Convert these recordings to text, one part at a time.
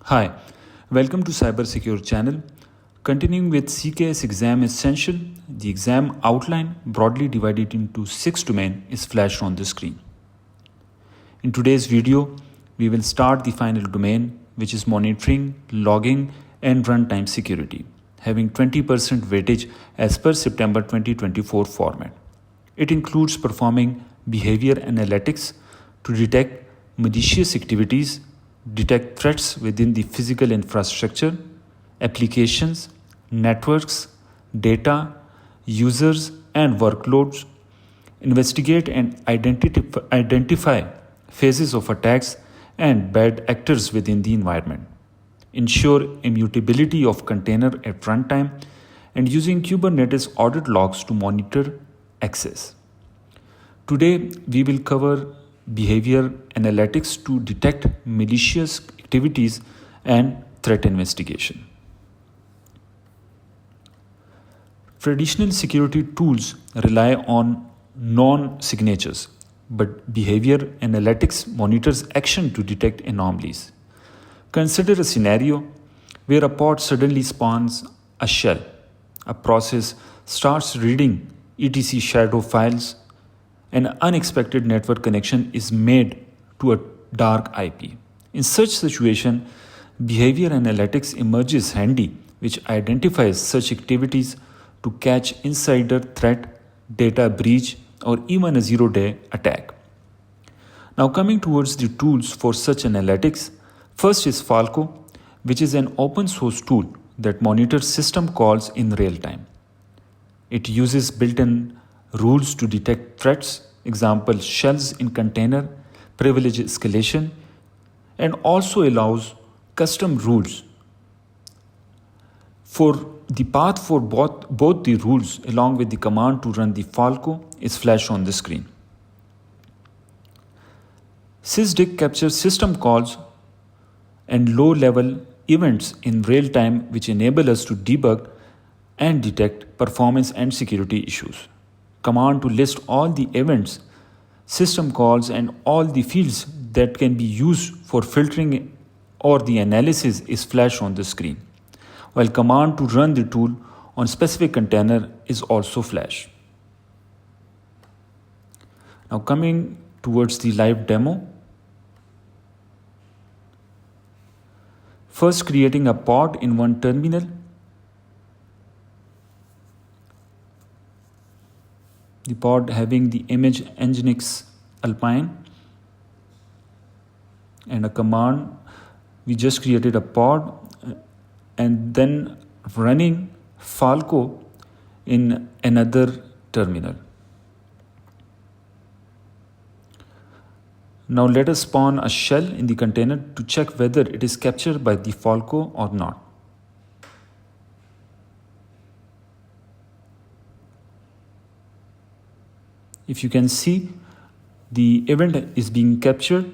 Hi, welcome to Cybersecure channel. Continuing with CKS exam essential, the exam outline broadly divided into 6 domains is flashed on the screen. In today's video, we will start the final domain, which is monitoring, logging and runtime security, having 20% weightage as per September 2024 format. It includes performing behavior analytics to detect malicious activities, detect threats within the physical infrastructure, applications, networks, data, users, and workloads, investigate and identify phases of attacks and bad actors within the environment, ensure immutability of container at runtime, and using Kubernetes audit logs to monitor access. Today, we will cover behavior analytics to detect malicious activities and threat investigation. Traditional security tools rely on non-signatures, but behavior analytics monitors action to detect anomalies. Consider a scenario where a pod suddenly spawns a shell. A process starts reading etc shadow files. An unexpected network connection is made to a dark IP. In such situation, behavior analytics emerges handy, which identifies such activities to catch insider threat, data breach, or even a zero-day attack. Now coming towards the tools for such analytics, first is Falco, which is an open source tool that monitors system calls in real time. It uses built-in rules to detect threats, example shells in container, privilege escalation, and also allows custom rules. For the path for both the rules along with the command to run the Falco is flashed on the screen. Sysdig captures system calls and low-level events in real time, which enable us to debug and detect performance and security issues. Command to list all the events, system calls, and all the fields that can be used for filtering or the analysis is flashed on the screen, while command to run the tool on specific container is also flashed. Now coming towards the live demo. First, creating a pod in one terminal. The pod having the image nginx alpine and a command. We just created a pod and then running Falco in another terminal. Now let us spawn a shell in the container to check whether it is captured by the Falco or not. If you can see, the event is being captured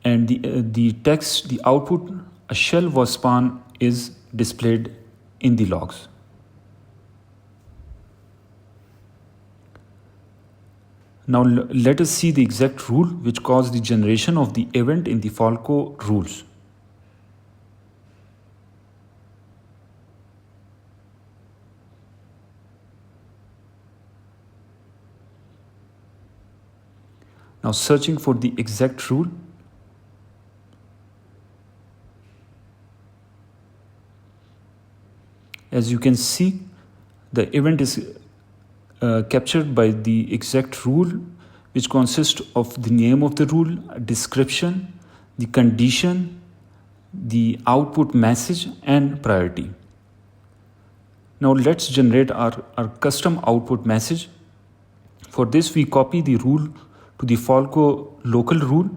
and the text, the output, a shell was spawned, is displayed in the logs. Now let us see the exact rule which caused the generation of the event in the Falco rules. Now searching for the exact rule. As you can see, the event is captured by the exact rule, which consists of the name of the rule, description, the condition, the output message, and priority. Now let's generate our custom output message. For this, we copy the rule to the Falco local rule.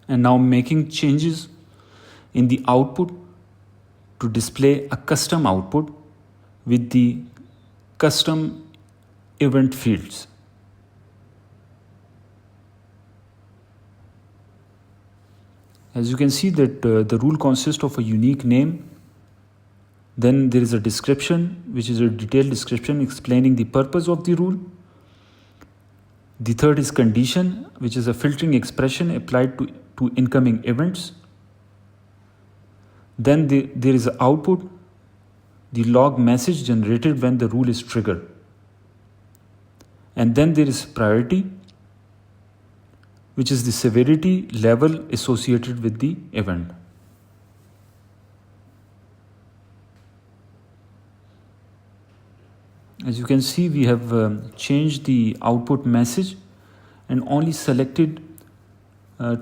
And now making changes in the output to display a custom output with the custom event fields. As you can see that the rule consists of a unique name. Then there is a description, which is a detailed description explaining the purpose of the rule. The third is condition, which is a filtering expression applied to incoming events. Then there is output, the log message generated when the rule is triggered. And then there is priority, which is the severity level associated with the event. As you can see, we have changed the output message and only selected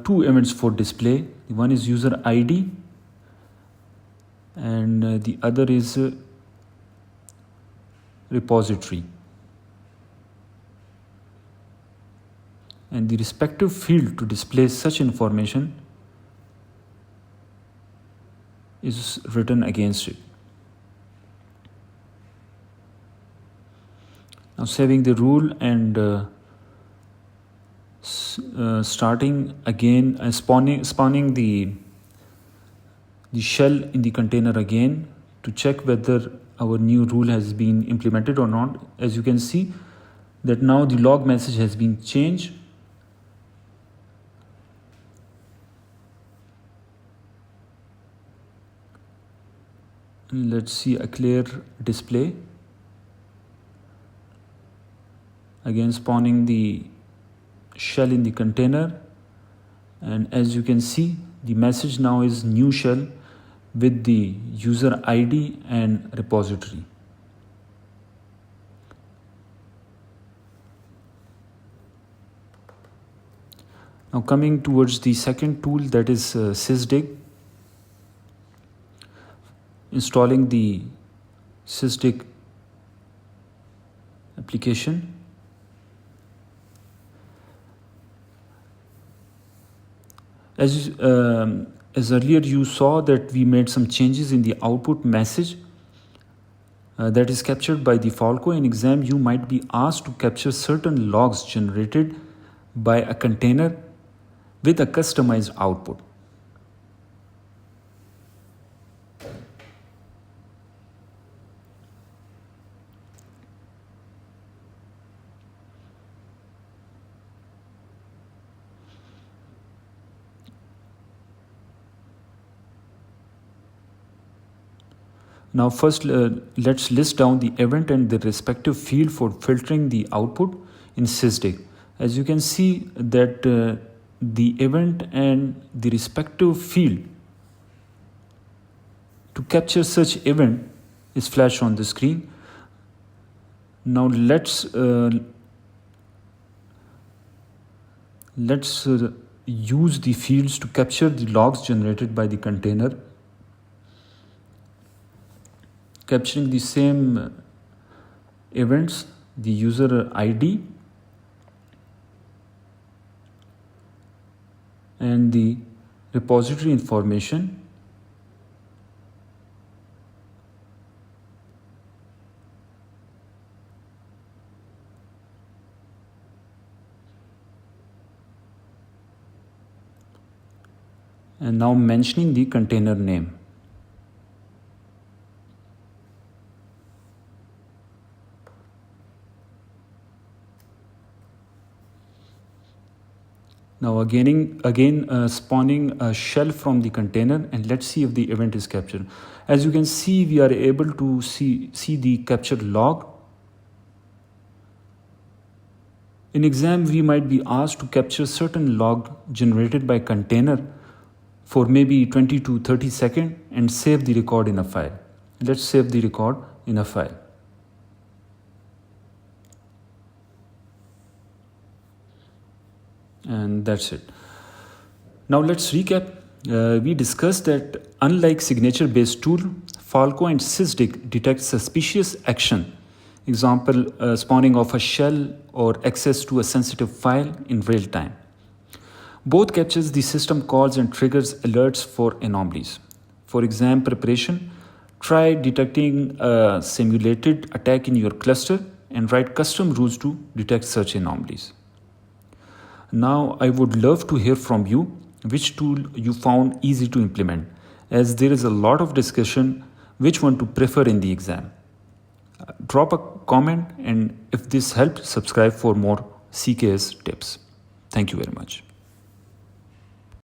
two events for display. One is user ID and the other is repository. And the respective field to display such information is written against it. Now saving the rule and starting again, spawning the shell in the container again to check whether our new rule has been implemented or not. As you can see that now the log message has been changed. Let's see a clear display. Again spawning the shell in the container, and as you can see the message now is new shell with the user ID and repository. Now coming towards the second tool, that is Sysdig. Installing the Sysdig application. As earlier you saw that we made some changes in the output message that is captured by the Falco. In exam, you might be asked to capture certain logs generated by a container with a customized output. Now first let's list down the event and the respective field for filtering the output in Sysdig. As you can see that the event and the respective field to capture such event is flashed on the screen. Now let's use the fields to capture the logs generated by the container, capturing the same events, the user ID and the repository information, and now mentioning the container name. Now again spawning a shell from the container, and let's see if the event is captured. As you can see, we are able to see the captured log. In exam, we might be asked to capture certain log generated by container for maybe 20 to 30 seconds and save the record in a file. Let's save the record in a file. And that's it. Now let's recap. We discussed that unlike signature-based tool, Falco and Sysdig detect suspicious action. Example, spawning of a shell or access to a sensitive file in real time. Both captures the system calls and triggers alerts for anomalies. For exam preparation, try detecting a simulated attack in your cluster and write custom rules to detect such anomalies. Now, I would love to hear from you which tool you found easy to implement, as there is a lot of discussion which one to prefer in the exam. Drop a comment, and if this helped, subscribe for more CKS tips. Thank you very much.